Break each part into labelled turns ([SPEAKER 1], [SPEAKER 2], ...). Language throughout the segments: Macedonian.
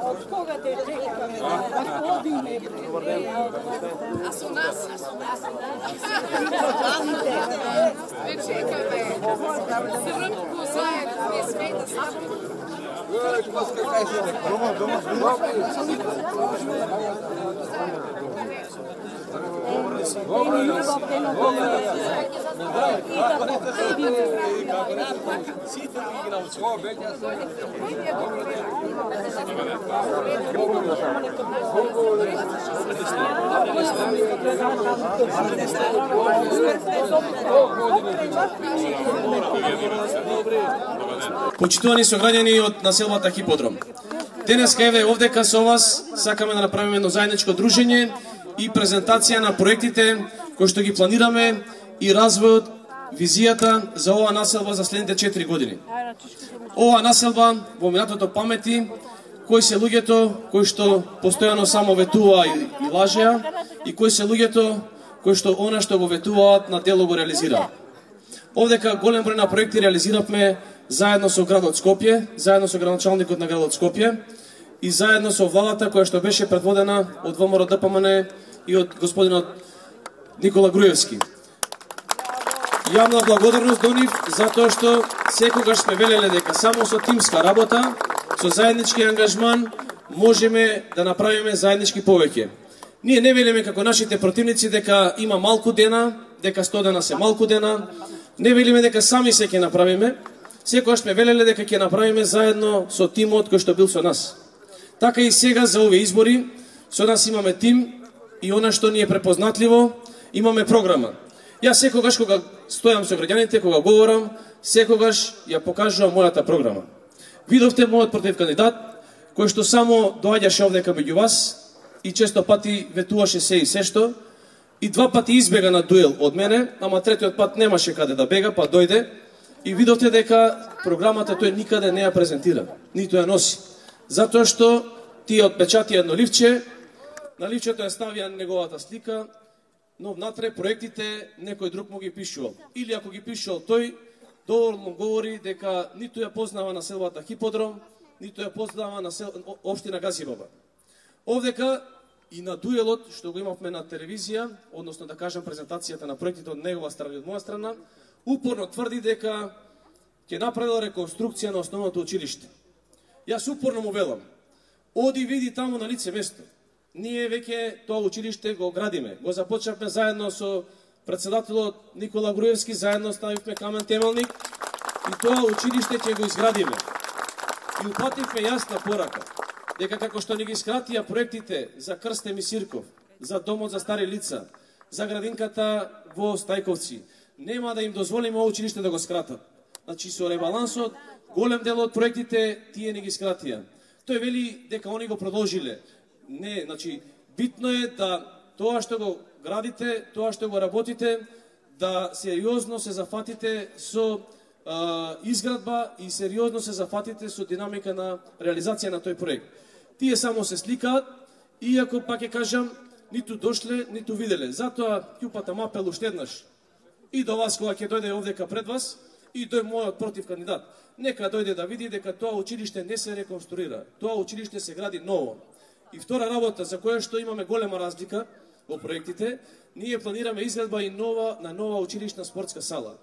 [SPEAKER 1] Od koga te čekame? Gospodine.
[SPEAKER 2] A su nas. Ne čekame. Srpku zajedno, ne smeta samo.
[SPEAKER 3] Почитувани сограѓани од населбата Хиподром. Денеска еве овдека со вас сакаме да направиме едно заедничко дружење и презентација на проектите кои што ги планираме и развојот, визијата за оваа населба за следните 4 години. Оваа населба во минатото памети, кои се луѓето кои што постојано само ветуваа и лажеа и кои се луѓето кои што она што го ветуваат на дело го реализираат. Овдека голем број на проекти реализиравме заедно со градот Скопје, заедно со градоначалникот на градот Скопје и заедно со владата која што беше предводена од ВМРО ДПМН и од господинот Никола Груевски. Јавна благодарност до нив затоа што секогаш сме велеле дека само со тимска работа, со заеднички ангажман можеме да направиме заеднички повеќе. Ние не велиме како нашите противници дека има малку дена, дека 100 дена се малку дена, не велиме дека сами се ќе направиме, секогаш сме велеле дека ќе направиме заедно со тимот кој што бил со нас. Така и сега за овие избори, со нас имаме тим и она што ни е препознатливо, имаме програма. Јас секогаш кога стојам со граѓаните, кога говорам, секогаш ја покажувам мојата програма. Видовте мојот против кандидат, кој што само доаѓаше овдека меѓу вас и често пати ветуваше се и сешто, и 2 пати избега на дуел од мене, ама третиот пат немаше каде да бега, па дојде и видовте дека програмата тој никаде не ја презентира, ниту ја носи. Затоа што тие отпечати едно ливче, на ливчето ја ставија неговата слика, но внатре проектите некој друг му ги пишувал. Или ако ги пишувал тој, доволно говори дека ниту ја познава населбата Хиподром, ниту ја познава општина Газибаба. Овдека и на дуелот што го имавме на телевизија, односно да кажам презентацијата на проектите од негова страна и од моја страна, упорно тврди дека ќе направила реконструкција на основното училиште. Јас упорно му велам, оди види таму на лице место. Ние веќе тоа училиште го градиме. Го започнавме заедно со председателот Никола Груевски, заедно ставивме камен темелник и тоа училиште ќе го изградиме. И упативме јасна порака, дека како што ни ги скратија проектите за Крстем и Сирков, за домот за стари лица, за градинката во Стајковци, нема да им дозволиме ово училиште да го скратат. Значи со ребалансот, голем дел од проектите тие ни ги скратија. Тој вели дека они го продолжиле. Не, значи, битно е да тоа што го градите, тоа што го работите, да сериозно се зафатите со изградба и сериозно се зафатите со динамика на реализација на тој проект. Тие само се сликаат, иако пак ќе кажам, ниту дошле, ниту виделе. Затоа ќупатам апел уште еднаш и до вас кога ќе дојде овдека пред вас, и до мојот против кандидат. Нека дојде да види дека тоа училиште не се реконструира, тоа училиште се гради ново. И втора работа за која што имаме голема разлика во проектите, ние планираме изградба и на нова училишна спортска сала.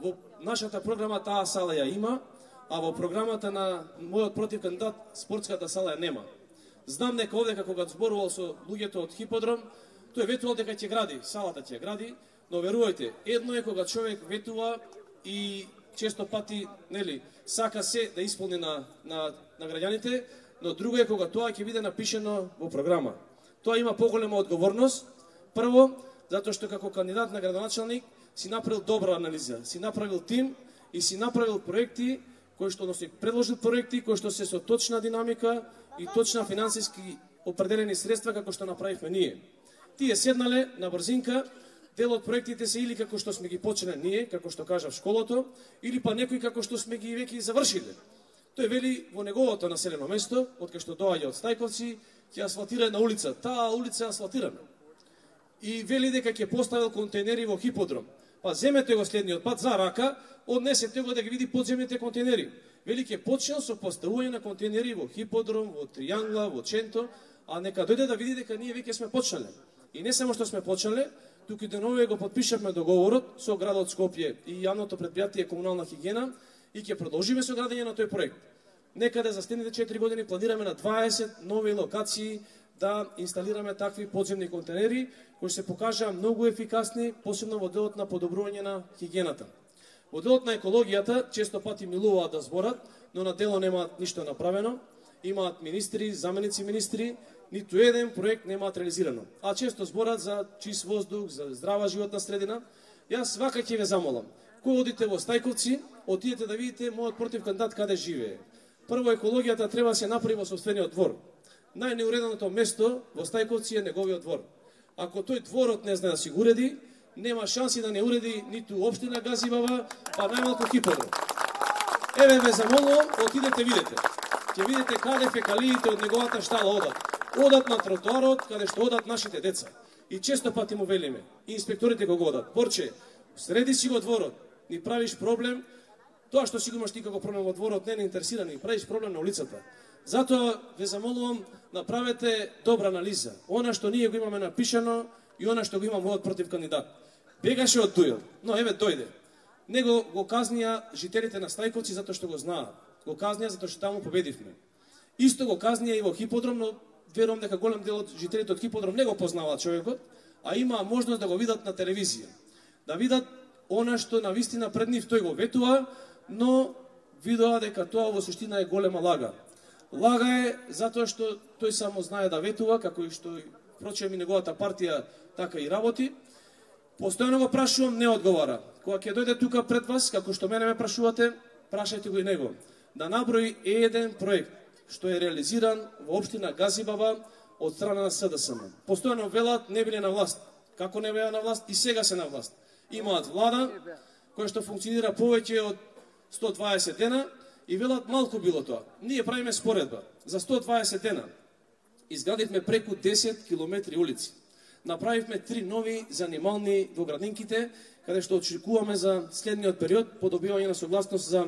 [SPEAKER 3] Во нашата програма таа сала ја има, а во програмата на мојот против кандидат спортската сала ја нема. Знам дека овдека кога зборувал со луѓето од Хиподром, тој ветувал дека ќе гради, салата ќе гради, но верувајте, едно е кога човек ветува и често пати, нели, сака се да исполни на граѓаните, но друго е кога тоа ќе биде напишено во програма. Тоа има поголема одговорност. Прво, затоа што како кандидат на градоначалник си направил добра анализа, си направил тим и си направил проекти кои што носи предложил проекти кои што се со точна динамика и точна финансиски определени средства како што направивме ние. Тие седнале на брзинка, дел од проектите се или како што сме ги почнале ние, како што кажав школото, или па некои како што сме ги веќе завршиле. Тој вели во неговото населено место, од кај што доаѓа од Стајковци, ќе асфалтира една улица. Таа улица е асфалтирана. и вели дека ќе поставил контейнери во хиподром. Па земете го следниот пат за рака, однесете го да ги види подземните контейнери. Вели ќе почнел со поставување на контейнери во хиподром, во Триангла, во Ченто, а нека дојде да види дека ние веќе сме почнале. И не само што сме почнале, туку денове го подпишавме договорот со градот Скопје и јавното предпријатие Комунална хигиена и ќе продолжиме со градење на тој проект. Некаде за следните 4 години планираме на 20 нови локации да инсталираме такви подземни контейнери кои се покажаа многу ефикасни, посебно во делот на подобрување на хигиената. Во делот на екологијата често пати милуваат да зборат, но на дело немаат ништо направено. Имаат министри, заменици министри, ниту еден проект немаат реализирано. А често зборат за чист воздух, за здрава животна средина. Јас вака ќе ве замолам. Кога одите во Стајковци, отидете да видите мојот против кандидат каде живее. Прво, екологијата треба да се направи во собствениот двор. Најнеуреденото место во Стајковци е неговиот двор. Ако тој дворот не знае да си го уреди, нема шанси да не уреди ниту општина Газибава, па најмалку хиподром. Еве ве замолувам, отидете видете. Ќе видите каде фекалиите од неговата штала одат. Одат на тротоарот, каде што одат нашите деца. И често пати му велиме, и инспекторите го одат. Борче, среди си го дворот, ни правиш проблем. Тоа што си го имаш ти како проблем во дворот не интересира, ни правиш проблем на улицата. Затоа ве замолувам, направете добра анализа. Она што ние го имаме напишано и она што го има мојот против кандидат. Бегаше од Дујот, но еве дојде. Него го казнија жителите на Стајковци затоа што го знаат. Го казнија затоа што таму победивме. Исто го казнија и во хиподром, но верувам дека голем дел од жителите од хиподром не го познаваат човекот, а имаа можност да го видат на телевизија. Да видат она што навистина пред нив тој го ветува, но видоа дека тоа во суштина е голема лага. Лага е затоа што тој само знае да ветува, како и што впрочем и неговата партија така и работи. Постојано го прашувам, не одговара. Кога ќе дојде тука пред вас, како што мене ме прашувате, прашајте го и него. Да наброи еден проект што е реализиран во општина Газибаба од страна на СДСМ. Постојано велат не биле на власт. Како не беа на власт и сега се на власт. Имаат влада која што функционира повеќе од 120 дена и велат малку било тоа. Ние правиме споредба. За 120 дена изградивме преку 10 километри улици. Направивме 3 нови занимални во градинките, каде што очекуваме за следниот период по добивање на согласност за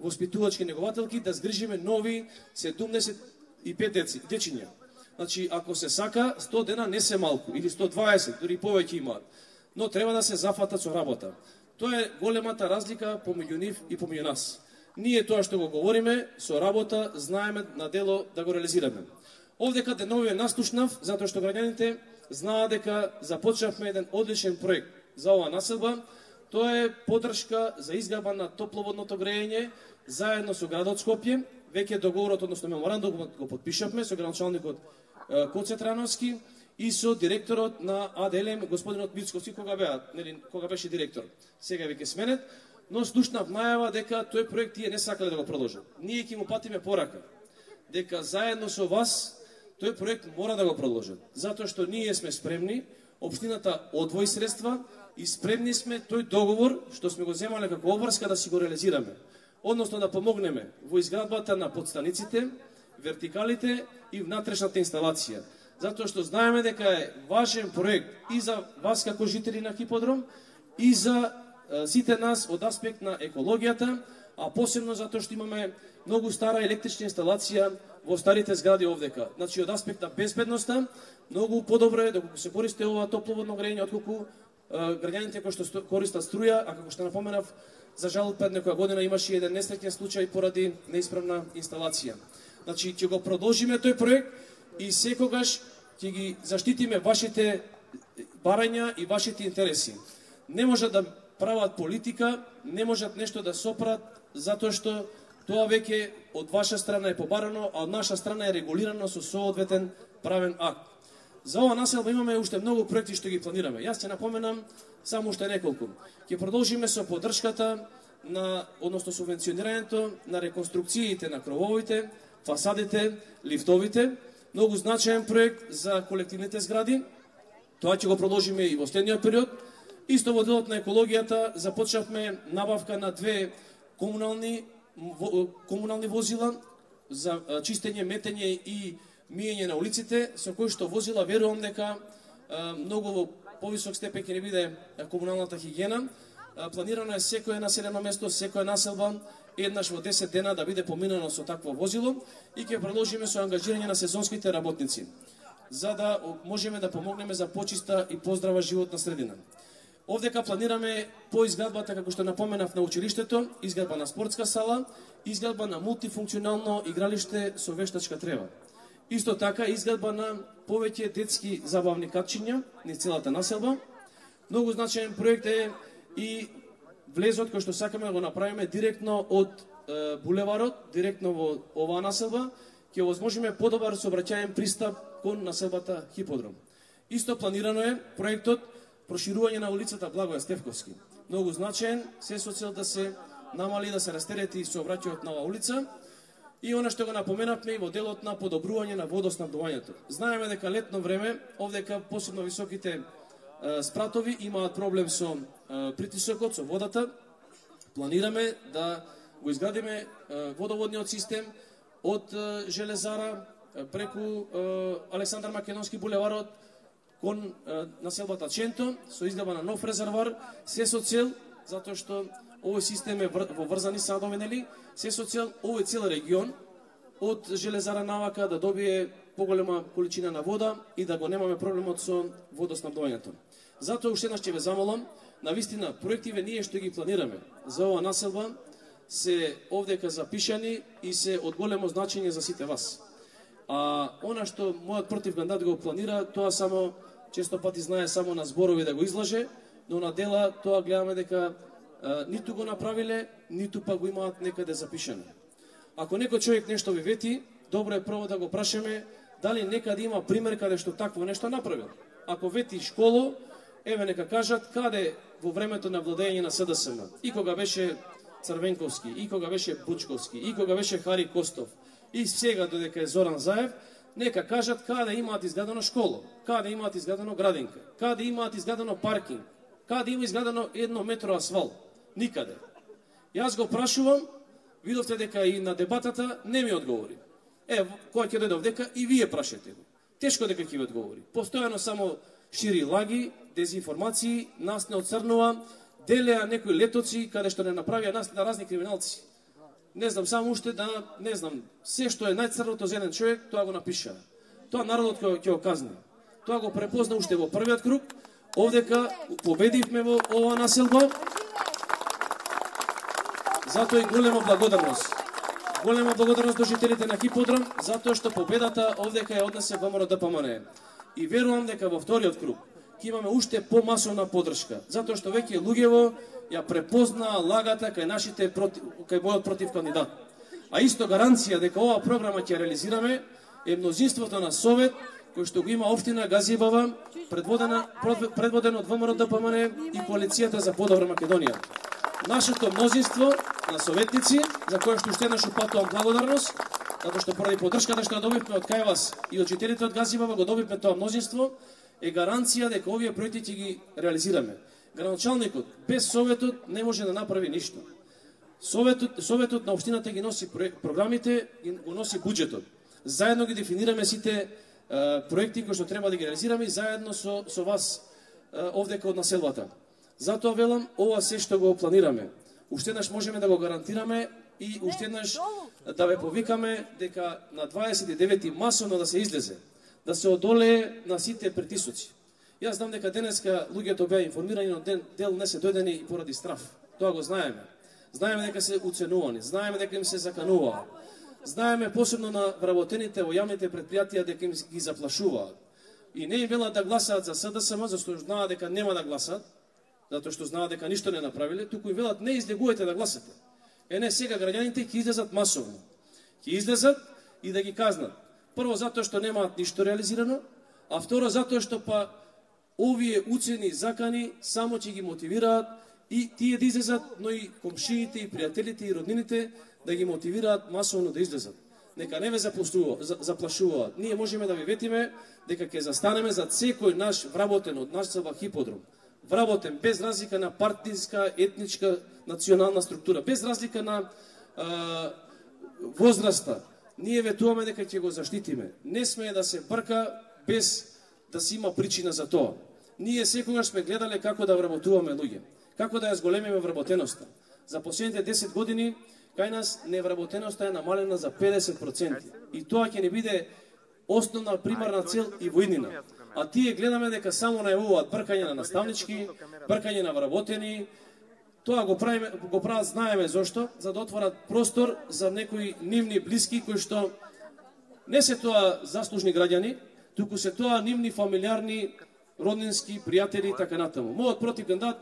[SPEAKER 3] воспитувачки негователки да згрижиме нови 75 дечиња. Значи, ако се сака, 100 дена не се малку, или 120, дури повеќе имаат. Но треба да се зафатат со работа. Тоа е големата разлика помеѓу нив и помеѓу нас. Ние тоа што го говориме, со работа, знаеме на дело да го реализираме. Овдека деновиве наслушнав, затоа што граѓаните знаат дека започнавме еден одличен проект за оваа населба. Тоа е поддршка за изграба на топловодното грејење заедно со градот Скопје. Веќе договорот, односно меморандумот го подпишавме со градоначалникот Коце Трановски и со директорот на АДЛМ господинот Мицковски кога беше директор. Сега веќе сменет, но слушнав најава дека тој проект тие не сакале да го продолжат. Ние ќе му патиме порака дека заедно со вас тој проект мора да го продолжат, затоа што ние сме спремни, општината одвои средства и спремни сме тој договор што сме го земале како обврска да си го реализираме. Односно да помогнеме во изградбата на подстаниците, вертикалите и внатрешната инсталација. Затоа што знаеме дека е важен проект и за вас како жители на хиподром и за сите нас од аспект на екологијата, а посебно затоа што имаме многу стара електрична инсталација во старите згради овдека. Значи, од аспект на безбедноста, многу подобро е доколку се користи ова топловодно грејење отколку граѓаните кои што користат струја, а како што напоменав, за жал пред некоја година имаше еден несреќен случај поради неисправна инсталација. Значи, ќе го продолжиме тој проект и секогаш ќе ги заштитиме вашите барања и вашите интереси. Не можат да прават политика, не можат нешто да сопрат, затоа што тоа веќе од ваша страна е побарано, а од наша страна е регулирано со соодветен правен акт. За ова населба имаме уште многу проекти што ги планираме. Јас ќе напоменам само уште неколку. Ќе продолжиме со поддршката на, односно субвенционирањето на реконструкциите на крововите, фасадите, лифтовите. Многу значаен проект за колективните згради. Тоа ќе го продолжиме и во следниот период. Исто во делот на екологијата започнавме набавка на 2 комунални возила за чистење, метење и миење на улиците, со кои што возила верувам дека многу повисок степен ќе ни биде комуналната хигиена. Планирано е секое населено место, секоја населба еднаш во 10 дена да биде поминано со такво возило и ќе продолжиме со ангажирање на сезонските работници, за да можеме да помогнеме за почиста и поздрава животна средина. Овдека планираме по изградбата, како што напоменав, на училиштето, изградба на спортска сала, изградба на мултифункционално игралиште со вештачка трева. Исто така изградба на повеќе детски забавни катчиња низ целата населба. Многу значаен проект е и влезот кој што сакаме да го направиме директно од булеварот, директно во оваа населба, ќе овозможиме подобар сообраќаен пристап кон населбата Хиподром. Исто планирано е проектот проширување на улицата Благоја Стефковски. Многу значаен, се со цел да се намали, да се растерети сообраќајот на оваа улица. И она што го напоменавме и во делот на подобрување на водоснабдувањето. Знаеме дека летно време, овдека посебно високите спратови имаат проблем со притисокот, со водата. Планираме да го изградиме водоводниот систем од Железара преку Александар Македонски булеварот кон населбата Ченто со изградба на нов резервар, се со цел, затоа што овој систем е во врзани садови, нели? Се со цел овој цел регион од Железара навака да добие поголема количина на вода и да го немаме проблемот со водоснабдувањето. Затоа уште еднаш ќе ве замолам, навистина проективе ние што ги планираме за оваа населба се овдека запишани и се од големо значење за сите вас. А она што мојот против кандидат го планира, тоа само често пати знае само на зборови да го излаже, но на дела тоа гледаме дека ниту го направиле, ниту па го имаат некаде запишано. Ако некој човек нешто ви вети, добро е прво да го прашаме дали некаде има пример каде што такво нешто направил. Ако вети школо, еве нека кажат каде во времето на владење на СДСМ, и кога беше Црвенковски, и кога беше Бучковски, и кога беше Хари Костов, и сега додека е Зоран Заев, нека кажат каде имаат изградено школо, каде имаат изградено градинка, каде имаат изградено паркинг, каде има изградено 1 метро асфалт. Никаде. Јас го прашувам, видовте дека и на дебатата не ми одговори. Кој ќе дојде овдека и вие прашете го. Тешко дека ќе ви одговори. Постојано само шири лаги, дезинформации, нас не оцрнува, делеа некои летоци каде што не направија нас на разни криминалци. Не знам, само уште да, не знам, се што е најцрното за еден човек, тоа го напиша. Тоа народот ќе го казни. Тоа го препозна уште во првиот круг. Овдека победивме во оваа населба. Затоа и голема благодарност. Голема благодарност до жителите на Хиподром, затоа што победата овдека ја однесе ВМРО ДПМН. И верувам дека во вториот круг ќе имаме уште помасовна поддршка, затоа што веќе луѓево ја препознаа лагата кај нашите кај мојот против кандидат. А исто гаранција дека оваа програма ќе реализираме е мнозинството на совет кој што го има општина Газибава, предводено од ВМРО ДПМН и коалицијата за подобра Македонија. Нашето мнозинство на советници, за која што уште еднаш упатувам благодарност, затоа што поради поддршката што ја добивме од кај вас и од жителите од Газибава го добивме тоа мнозинство, е гаранција дека овие проекти ќе ги реализираме. Градоначалникот без советот не може да направи ништо. Советот на општината ги носи програмите, го носи буџетот. Заедно ги дефинираме сите проекти кои што треба да ги реализираме и заедно со вас овдека од населбата. Затоа велам, ова се што го планираме. Уште еднаш можеме да го гарантираме и уште еднаш да ве повикаме дека на 29 масовно да се излезе, да се одолее на сите притисоци. Јас знам дека денеска луѓето беа информирани, но дел не се дојдени и поради страф. Тоа го знаеме. Знаеме дека се уценувани, знаеме дека им се закануваа. Знаеме посебно на вработените во јавните предпријатија дека им ги заплашуваат. И не им велат да гласаат за СДСМ, зашто знаат дека нема да гласаат, затоа што знаат дека ништо не направиле, туку им велат не излегувате да гласате. Не, сега граѓаните ќе излезат масовно. Ќе излезат и да ги казнат. Прво затоа што немаат ништо реализирано, а второ затоа што па овие уцени закани само ќе ги мотивираат и тие да излезат, но и комшиите, и пријателите, и роднините да ги мотивираат масовно да излезат. Нека не ве заплашуваат. Ние можеме да ви ветиме дека ќе застанеме за секој наш вработен од населба Хиподром. Вработен без разлика на партиска, етничка, национална структура, без разлика на возраста. Ние ветуваме дека ќе го заштитиме. Не смее да се брка без да се има причина за тоа. Ние секогаш сме гледале како да вработуваме луѓе, како да ја зголемиме вработеноста. За последните 10 години кај нас невработеноста е намалена за 50%. И тоа ќе не биде основна примарна цел и во иднина. А тие гледаме дека само најавуваат бркање на наставнички, бркање на вработени. Тоа го прават, знаеме зошто, за да отворат простор за некои нивни блиски кои што не се тоа заслужни граѓани, туку се тоа нивни фамилиарни, роднински, пријатели и така натаму. Мојот противкандидат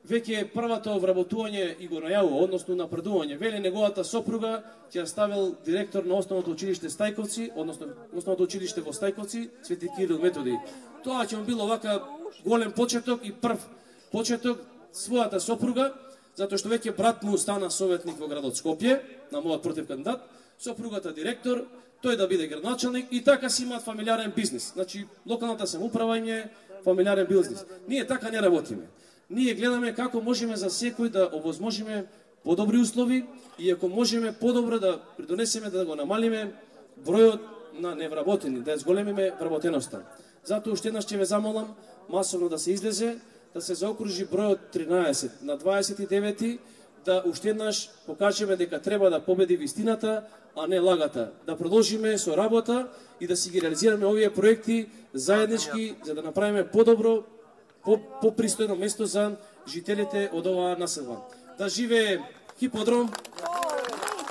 [SPEAKER 3] веќе првото вработување и го најавува, односно напредување. Вели неговата сопруга ќе ја ставил директор на основното училиште Стајковци, односно основното училиште во Стајковци, Свети Кирил Методи. Тоа ќе му било вака голем почеток и прв почеток својата сопруга, затоа што веќе брат му стана советник во градот Скопје, на мојот противкандидат, сопругата директор, тој да биде градоначалник и така си имаат фамилиарен бизнис. Значи, локалната самоуправа им е фамилиарен бизнис. Ние така не работиме. Ние гледаме како можеме за секој да овозможиме подобри услови и ако можеме подобро да придонесеме да го намалиме бројот на невработени, да ја зголемиме вработеноста. Затоа уште еднаш ќе ве замолам масовно да се излезе, да се заокружи бројот 13 на 29, да уште еднаш покажеме дека треба да победи вистината, а не лагата. Да продолжиме со работа и да си ги реализираме овие проекти заеднички, за да направиме подобро, попристојно место за жителите од оваа населба. Да живее Хиподром,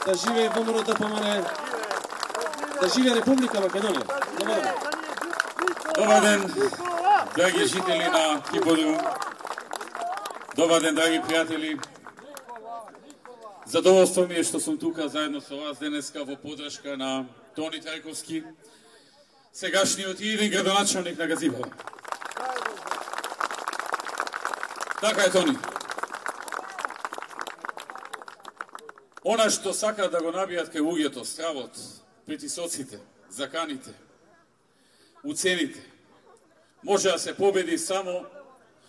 [SPEAKER 3] да живее ВМРО ДПМН, да живее Република Македонија.
[SPEAKER 4] Добар ден, драги жители на Хиподром. Добар ден, драги пријатели. Задоволство ми е што сум тука заедно со вас денеска во подршка на Тони Трајковски, сегашниот и иден градоначалник на Газибар. Така е, Тони. Она што сакаат да го набијат кај луѓето, стравот, притисоците, заканите, уцените, може да се победи само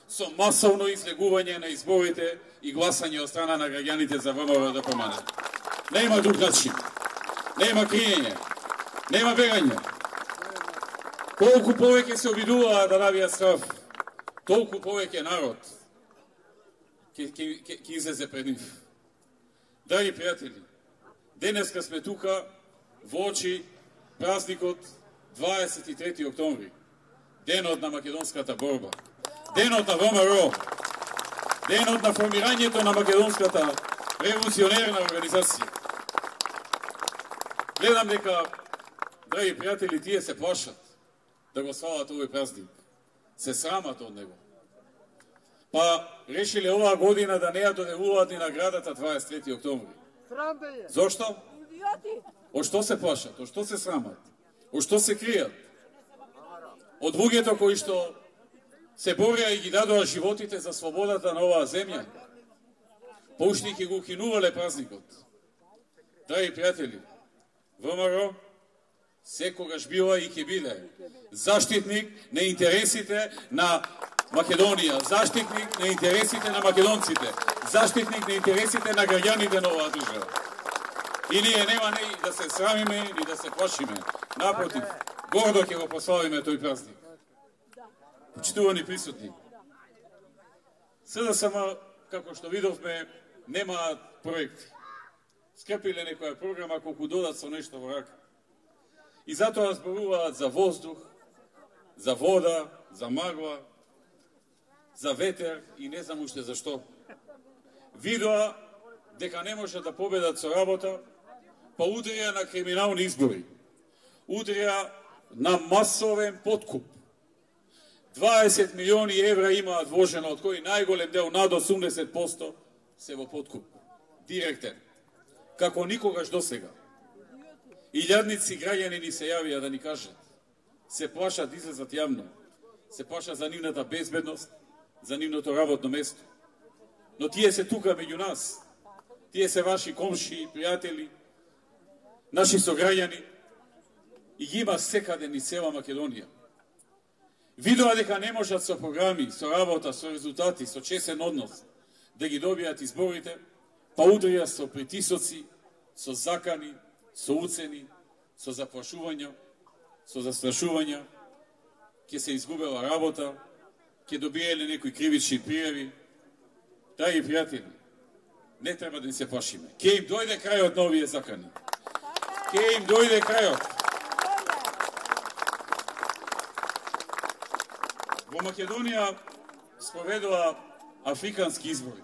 [SPEAKER 4] со масовно излегување на изборите и гласање од страна на граѓаните за ВМРО ДПМН. Нема друг начин. Нема криење. Нема бегање. Колку повеќе се обидуваат да набијат страв, толку повеќе народ ќе излезе пред нив. Драги пријатели, денеска сме тука во очи празникот 23 октомври, денот на македонската борба, денот на ВМРО, денот на формирањето на македонската револуционерна организација. Гледам дека, драги пријатели, тие се плашат да го слават овој празник. Се срамат од него. Па решиле оваа година да не ја додевуваат ни наградата 23 октомври. Зошто? Од што се плашат? Од што се срамат? Од што се кријат? Од луѓето кои што се борија и ги дадоа животите за слободата на оваа земја? Па уште ќе го укинувале празникот. Драги пријатели, ВМРО секогаш била и ќе биде заштитник на интересите на Македонија, заштитник на интересите на македонците, заштитник на интересите на граѓаните на оваа држава. И ние нема ни да се срамиме, ни да се плашиме. Напротив, гордо ќе го прославиме тој празник. Почитувани присутни, СДСМ, како што видовме, немаат проекти. Скрпиле некоја програма колку додат со нешто во рака. И затоа зборуваат за воздух, за вода, за магла, за ветер и не знам уште зашто. Видоа дека не може да победат со работа, па удрија на криминални избори. Удрија на масовен подкуп. 20 милиони евра имаат вложено, од кои најголем дел, над 80%, се во подкуп. Директен. Како никогаш досега. Илјадници граѓани ни се јавија да ни кажат. Се плашат, излезат јавно. Се плашат за нивната безбедност, за нивното работно место. Но тие се тука меѓу нас. Тие се ваши комши, пријатели, наши сограѓани и ги има секаде низ цела Македонија. Видоа дека не можат со програми, со работа, со резултати, со чесен однос да ги добијат изборите, па удрија со притисоци, со закани, со уцени, со заплашувања, со застрашувања, ќе се изгубела работа, ќе добиеле некои кривични пријави. Драги пријатели, не треба да се плашиме. Ке им дојде крајот на овие закани. Ке им дојде крајот. Во Македонија спроведува африкански избори.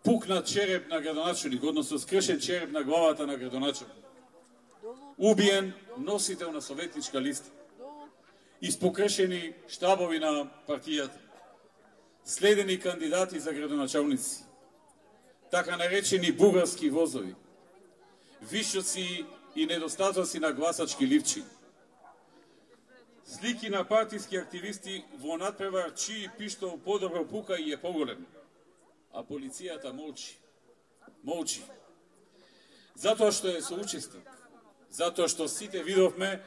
[SPEAKER 4] Пукнат череп на градоначелник, односно скршен череп на главата на градоначелник. Убиен носител на советничка листа. Испокрешени штабови на партијата. Следени кандидати за градоначалници. Така наречени бугарски возови. Вишоци и недостатоци на гласачки ливчи. Слики на партиски активисти во надпревар чии пиштол подобро пука и е поголем. А полицијата молчи. Молчи. Затоа што е соучесник. Затоа што сите видовме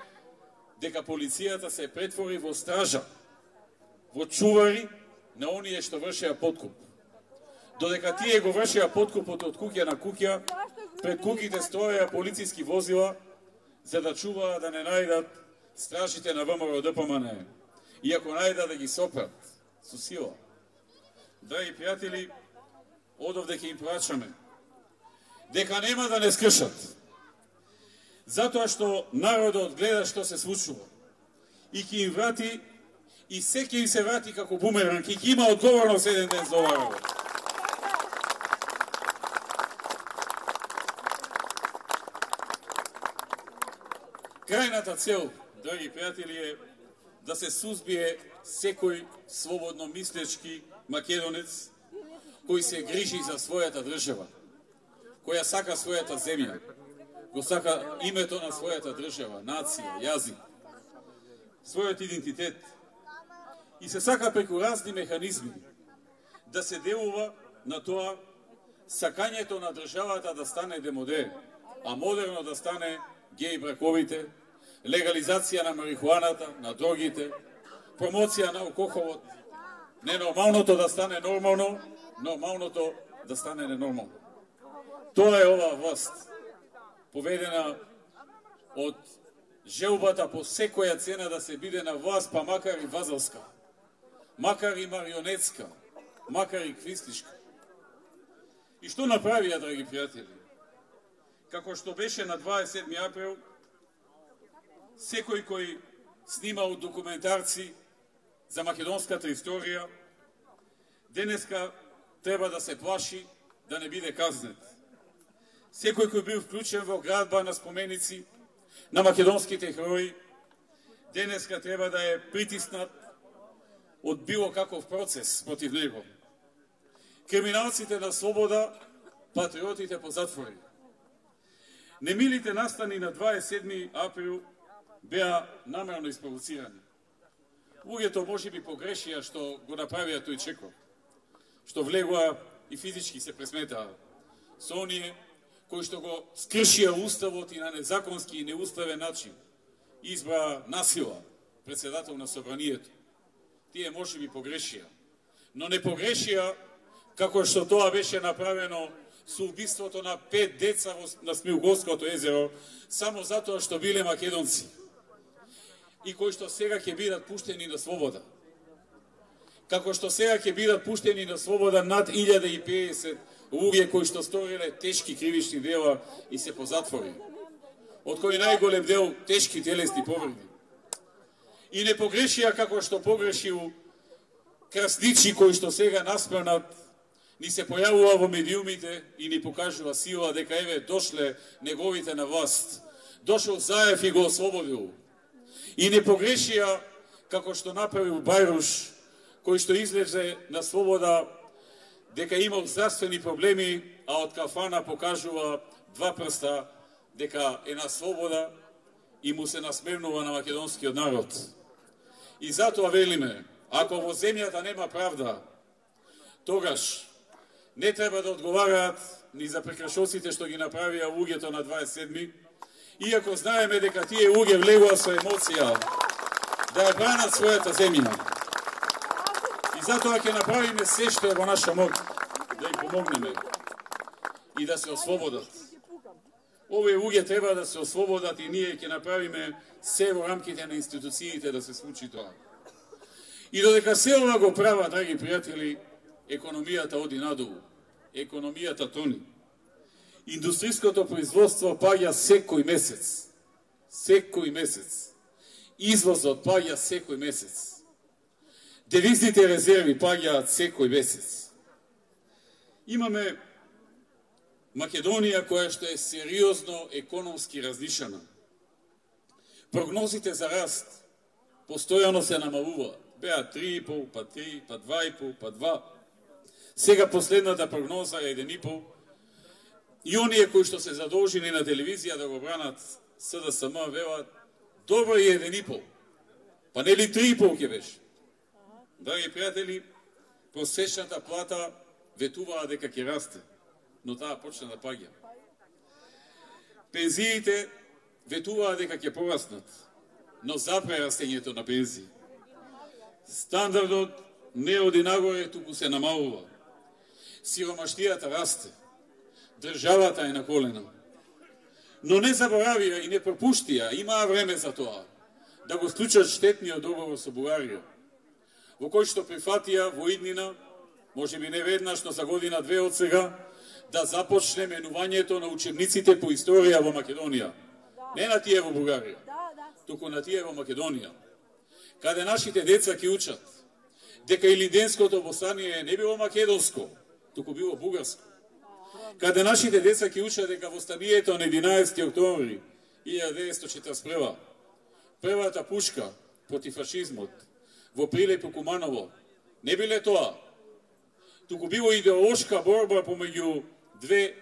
[SPEAKER 4] дека полицијата се претвори во стража, во чувари на оние што вршеа подкуп. Додека тие го вршеа подкупот од куќа на куќа, пред куќите стоеа полициски возила за да чуваа да не најдат стражите на ВМРО ДПМН. И ако најдат да ги сопрат со сила. Драги пријатели, одовде ќе им прачаме дека нема да не скршат. Затоа што народот гледа што се случува. И ќе им врати, и се ќе им се врати како бумеранг, и ќе има одговорност еден ден за ова работа. Крајната цел, драги пријатели, е да се сузбие секој слободно мислечки македонец кој се грижи за својата држава, која сака својата земја, го сака името на својата држава, нација, јазик, својот идентитет. И се сака преку разни механизми да се делува на тоа сакањето на државата да стане демоде, а модерно да стане геј браковите, легализација на марихуаната, на дрогите, промоција на алкохолот, ненормалното да стане нормално, нормалното да стане ненормално. Тоа е оваа власт, поведена од желбата по секоја цена да се биде на власт, па макар и вазалска, макар и марионетска, макар и квистичка. И што направија, драги пријатели? Како што беше на 27. април, секој кој снимал документарци за македонската историја, денеска треба да се плаши да не биде казнет. Секој кој бил вклучен во градба на споменици на македонските херои, денеска треба да е притиснат од било каков процес против него. Криминалците на слобода, патриотите по затвори. Немилите настани на 27. април беа намерно испровоцирани. Луѓето можеби погрешија што го направија тој чекор, што влегоа и физички се пресметаа со оние кои што го скршија уставот и на незаконски и неуставен начин избра насила председател на собранието. Тие можеби погрешија, но не погрешија како што тоа беше направено со убиството на 5 деца на Смилговското езеро, само затоа што биле македонци и кои што сега ќе бидат пуштени на слобода. Како што сега ќе бидат пуштени на слобода над 1050 луѓе кои што сториле тешки кривични дела и се позатвори, од кои најголем дел тешки телесни повреди. И не погрешија како што погрешил красничи кои што сега наспрнат ни се појавува во медиумите и ни покажува сила дека еве дошле неговите на власт. Дошол Заев и го ослободил. И не погрешија како што направил Бајруш, кој што излезе на слобода дека имал здравствени проблеми, а од кафана покажува 2 прста дека е на слобода и му се насмевнува на македонскиот народ. И затоа велиме, ако во земјата нема правда, тогаш не треба да одговараат ни за прекрашоците што ги направија луѓето на 27. Иако знаеме дека тие луѓе влегува со емоција да ја бранат својата земја. И затоа ќе направиме се што е во наша моќ да им помогнеме и да се ослободат. Овие луѓе треба да се ослободат и ние ќе направиме се во рамките на институциите да се случи тоа. И додека се ова го права, драги пријатели, економијата оди надолу. Економијата тони. Индустријското производство паѓа секој месец. Секој месец. Извозот паѓа секој месец. Девизните резерви паѓаат секој месец. Имаме Македонија која што е сериозно економски разнишана. Прогнозите за раст постојано се намалуваат. Беа 3,5, па 3, па 2,5, па 2. Сега последната прогноза е 1,5. И оние кои што се задолжени на телевизија да го бранат СДСМ велат добро е 1,5. Па нели 3,5 ќе беше? Драги пријатели, просечната плата ветуваа дека ќе расте, но таа почна да паѓа. Пензиите ветуваа дека ќе пораснат, но запре растењето на пензии. Стандардот не оди нагоре, туку се намалува. Сиромаштијата расте. Државата е на колена. Но не заборавија и не пропуштија, имаа време за тоа, да го склучат штетниот договор со Бугарија, во кој што прифатија во иднина, може би не веднаш, но за година-две од сега, да започне менувањето на учебниците по историја во Македонија. Не на тие во Бугарија, туку на тие во Македонија. Каде нашите деца ќе учат дека Илинденското восстание не било македонско, туку било бугарско. Каде нашите деца ќе учат дека восстанието на 11 октомври 1941, првата пушка против фашизмот во Прилеп и Куманово, не биле тоа, туку било идеолошка борба помеѓу две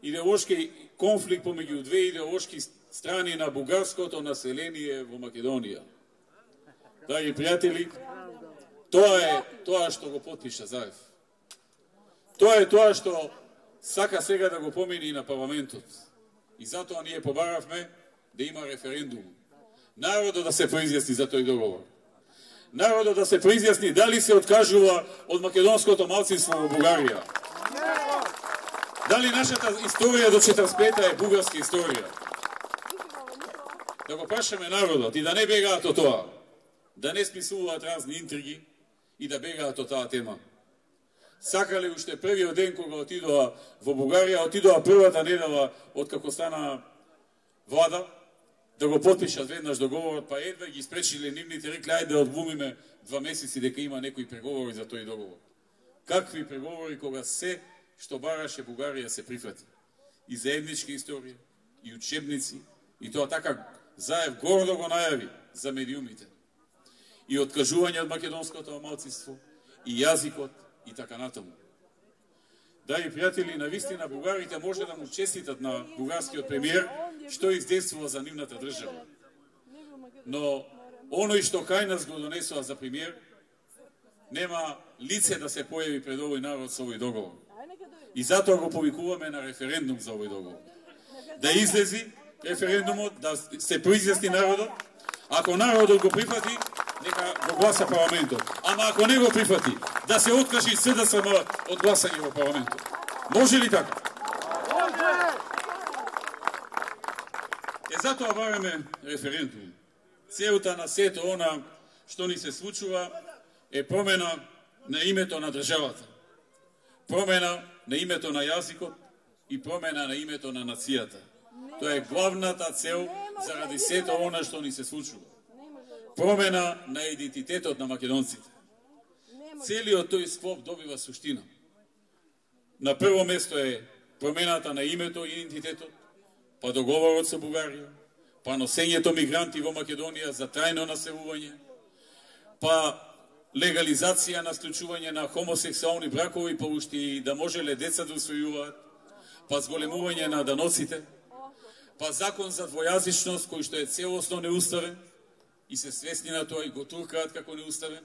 [SPEAKER 4] идеолошки конфликт помеѓу две идеолошки страни на бугарското население во Македонија. Драги пријатели, тоа е тоа што го потпиша Заев. Тоа е тоа што сака сега да го помени и на парламентот. И затоа ние побаравме да има референдум. Народот да се произјасни за тој договор. Народот да се произјасни дали се откажува од македонското малцинство во Бугарија. Дали нашата историја до 45-та е бугарска историја. Да го прашаме народот и да не бегаат од тоа. Да не списуваат разни интриги и да бегаат од таа тема. Сакале уште првиот ден кога отидоа во Бугарија, отидоа првата недела од како стана влада, да го потпишат веднаш договорот, па едва ги спречиле нивните, рекле ајде да одглумиме 2 месеци дека има некои преговори за тој договор. Какви преговори кога се што бараше Бугарија се прифати? И заедничка историја, и учебници, и тоа така Заев гордо го најави за медиумите. И откажување од македонското малцинство, и јазикот, и така натаму. Драги пријатели, навистина бугарите може да му честитат на бугарскиот премиер што издействува за нивната држава. Но оној што кај нас го донесува за премиер, нема лице да се појави пред овој народ со овој договор. И затоа го повикуваме на референдум за овој договор. Да излези референдумот, да се произјасни народот. Ако народот го прифати, нека го гласа парламентот. Ама ако не го прифати, да се откажи СДСМ од гласање во парламентот. Може ли така? Затоа бараме референдум. Целта на сето она што ни се случува е промена на името на државата. Промена на името на јазикот и промена на името на нацијата. Тоа е главната цел заради сето она што ни се случува. Промена на идентитетот на македонците. Целиот тој склоп добива суштина. На прво место е промената на името и идентитетот, па договорот со Бугарија, па носењето мигранти во Македонија за трајно населување, па легализација на склучување на хомосексуални бракови, па уште и да можеле деца да усвојуваат, па зголемување на даноците, па закон за двојазичност кој што е целосно неуставен и се свесни на тоа и го туркаат како неуставен.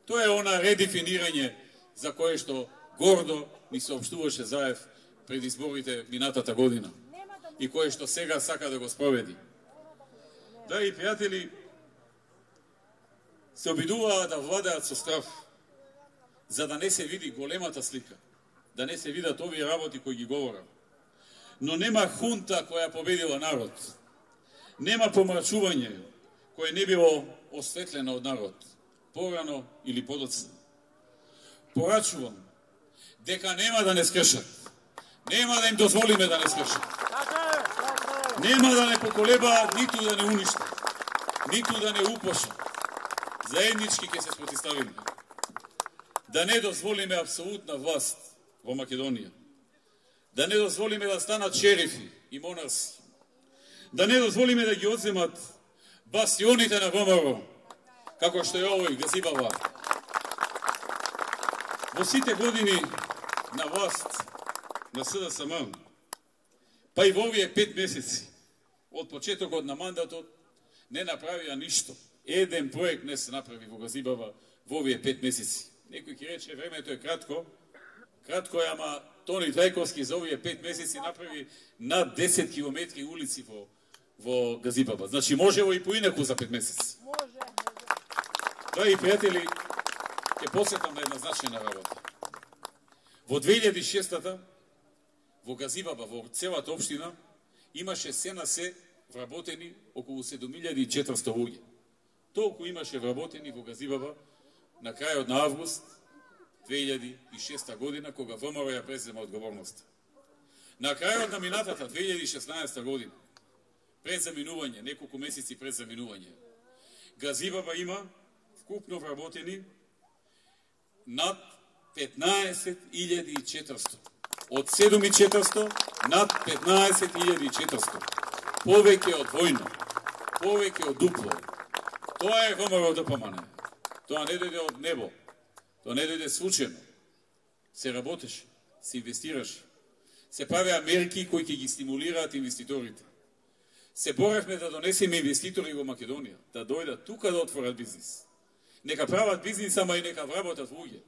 [SPEAKER 4] Тоа е она редефинирање за кое што гордо ни соопштуваше Заев пред изборите минатата година и кое што сега сака да го спроведи. Драги пријатели, се обидуваа да владеат со страв, за да не се види големата слика, да не се видат овие работи кои ги говорам. Но нема хунта која победила народ. Нема помрачување кој не било осветлено од народ. порано или подоцна. Порачувам дека нема да не скршат. Нема да им дозволиме да не скршат. Нема да не поколебаат, ниту да не уништат, ниту да не упошат. Заеднички ќе се спротивставиме. Да не дозволиме апсолутна власт во Македонија. Да не дозволиме да станат шерифи и монарси. Да не дозволиме да ги одземат бастионите на ВМРО, како што е овој Газибаба. Во сите години на власт на СДСМ, па и во овие 5 месеци, од почетокот на мандатот, не направија ништо. Еден проект не се направи во Газибаба во овие 5 месеци. Некој ќе рече, времето е кратко. Кратко е, ама Тони Трајковски за овие 5 месеци направи над 10 километри улици во Газибаба. Значи можево и поинаку за 5 месеци. Драги пријатели, ќе посетам на една значајна работа. Во 2006-та, во Газибаба, во целата општина, имаше се на се вработени околу 7400 луѓе. Толку имаше вработени во Газибаба на крајот на август 2006 година, кога ВМРО ја презема одговорноста. На крајот на минатата 2016 година, пред заминување, неколку месеци пред заминување, Газибаба има вкупно вработени над 15.400. Од 7.400 над 15.400. Повеќе од војно, повеќе од дупло. Тоа е ВМРО ДПМН. Тоа не дојде од небо. Тоа не дојде случајно. Се работеше, се инвестираше. Се правеа мерки кои ќе ги стимулираат инвеститорите. Се боревме да донесеме инвеститори во Македонија, да дојдат тука да отворат бизнис. Нека прават бизнис, ама и нека вработат луѓе.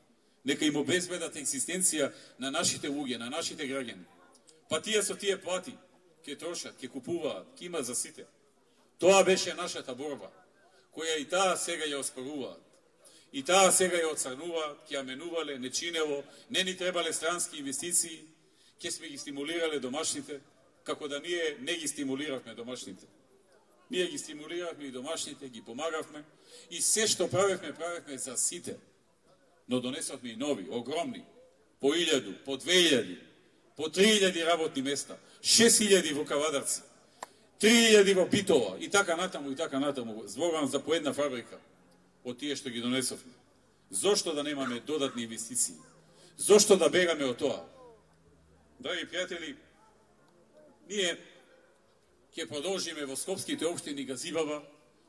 [SPEAKER 4] Нека им обезбедат екзистенција на нашите луѓе, на нашите граѓани. Па тие со тие плати ќе трошат, ќе купуваат, ќе има за сите. Тоа беше нашата борба, која и таа сега ја оспоруваат. И таа сега ја оцрнуваат, ќе ја менувале, не чинело, не ни требале странски инвестиции, ќе сме ги стимулирале домашните, како да ние не ги стимулиравме домашните. Ние ги стимулиравме и домашните, ги помагавме и се што правевме за сите. Но донесовме и нови, огромни, по 1000, по 2000, по 3000 работни места, 6000 во Кавадарци, 3000 во Битола и така натаму и така натаму. Зборувам за по една фабрика од тие што ги донесовме. Зошто да немаме додатни инвестиции? Зошто да бегаме од тоа? Драги пријатели, ние ќе продолжиме во скопските општини Газибаба,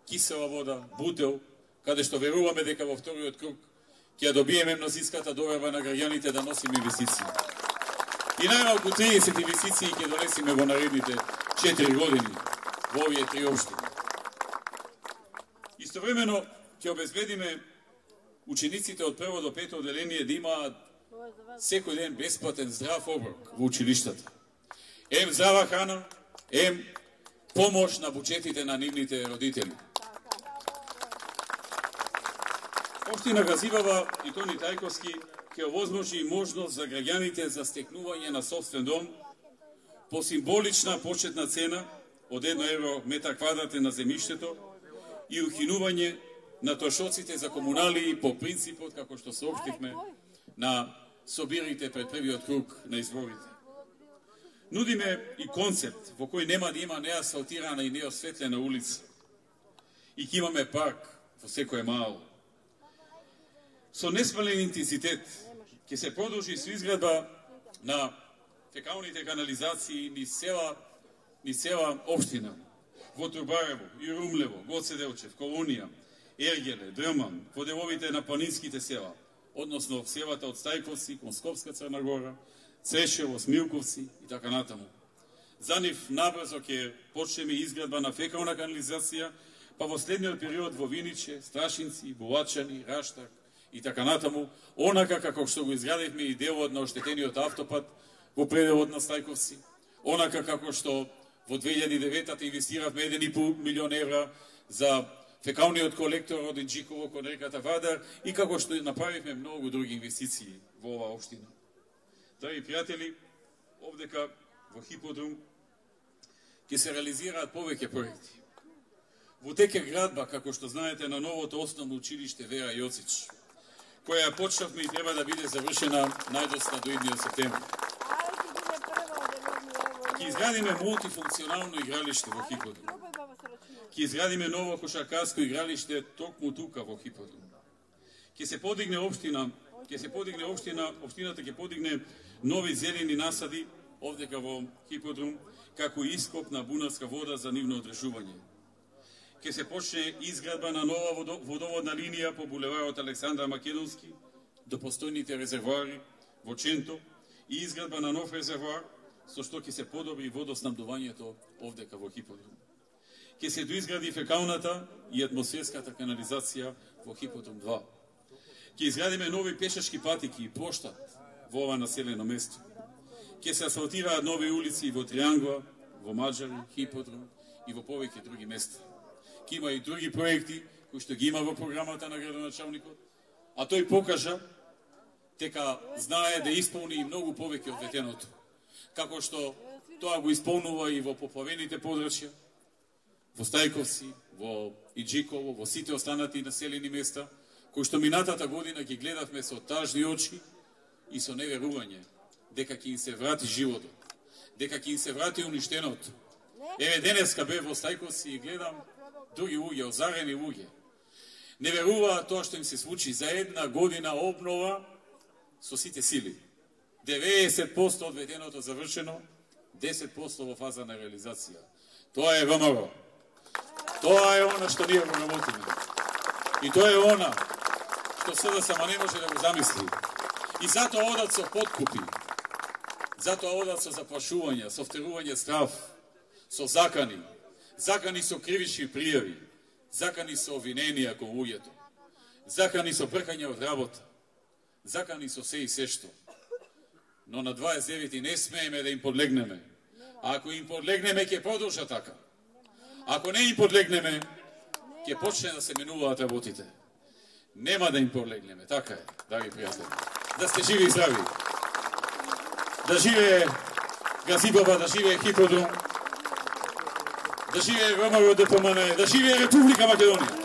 [SPEAKER 4] Кисела вода, Бутел, каде што веруваме дека во вториот круг ќе ја добиеме мнозинската доверба на граѓаните да носиме инвестиции. И најмалку 30 инвестиции ќе донесиме во наредните 4 години во овие 3 општини. Истовремено ќе обезбедиме учениците од 1 до 5 одделение да имаат секој ден бесплатен здрав оброк во училиштата. Ем здрава храна, ем помош на буџетите на нивните родители. Општина Газибаба и Тони Трајковски ќе овозможи можност за граѓаните за стекнување на собствен дом по символична почетна цена од 1 евро метар квадратен на земјиштето и укинување на трошоците за комунали по принципот како што соопштивме на собирите пред првиот круг на изборите. Нудиме и концепт во кој нема да има неасфалтирана и неосветлена улица и ќе имаме парк во секое мало. Со несмален интензитет ќе се продолжи со изградба на фекалните канализации низ цела општина, во Турбарево, Ирумлево, Гоце Делчев, Колонија, Ергеле, Дрман, во деловите на планинските села, односно селата од Стајковци, кон Скопска Црна Гора, Црешево, Смилковци и така натаму. За нив набрзо ќе почнеме изградба на фекална канализација, па во следниот период во Виниче, Страшинци, Булачани, Раштак и така натаму, онака како што го изградивме и делот на оштетениот автопат во пределот на Стајковци, онака како што во 2009 инвестиравме 1,5 милион евра за фекалниот колектор од Инџиково кон реката Вадар и како што направивме многу други инвестиции во оваа општина. Драги пријатели, овдека во Хиподрум ќе се реализираат повеќе проекти. Во тек е градба, како што знаете, на новото основно училиште Вера Јоцич, која почнавме и треба да биде завршена најдоста до идниот септември. Ќе изградиме мултифункционално игралиште во Хиподрум. Ќе изградиме ново кошаркарско игралиште токму тука во Хиподрум. Ќе се подигне општината ќе подигне нови зелени насади овдека во Хиподрум, како и ископ на бунарска вода за нивно одржување. Ќе се почне изградба на нова водоводна линија по булеварот Александар Македонски до постојните резервоари во Ченто и изградба на нов резервоар со што ќе се подобри водоснабдувањето овдека во Хиподрум. Ќе се доизгради фекалната и атмосферската канализација во Хиподрум 2. Ќе изградиме нови пешачки патики и поштат во ова населено место. Ќе се асфалтираат нови улици во Триангла, во Маџари, Хиподрум и во повеќе други места. Ќе има и други проекти кои што ги има во програмата на градоначалникот, а тој покажа дека знае да исполни и многу повеќе од ветеното, како што тоа го исполнува и во поплавените подрачја, во Стајковци, во Иџиково, во сите останати населени места, кои што минатата година ги гледавме со тажни очи и со неверување дека ќе им се врати животот, дека ќе им се врати уништеното. Еве денеска бев во Стајковци и гледам други луѓе, озарени луѓе. Не веруваат тоа што им се случи за една година обнова со сите сили. 90% од ветеното завршено, 10% во фаза на реализација. Тоа е ВМРО. Тоа е она што ние го работиме. И тоа е она што СДСМ не може да го замисли. И затоа одат со подкупи. Затоа одат со заплашувања, со втерување страв, со закани. Закани со кривични пријави, закани со обвиненија кон луѓето, закани со бркање од работа, закани со се и се што. Но на 29 не смееме да им подлегнеме. А ако им подлегнеме, ќе продолжа така. Ако не им подлегнеме, ќе почне да се менуваат работите. Нема да им подлегнеме, така е, драги пријатели. Да сте живи и здрави. Да живее Газибаба, да живее Хиподрум, да живее ВМРО ДПМН, да живее Република Македонија.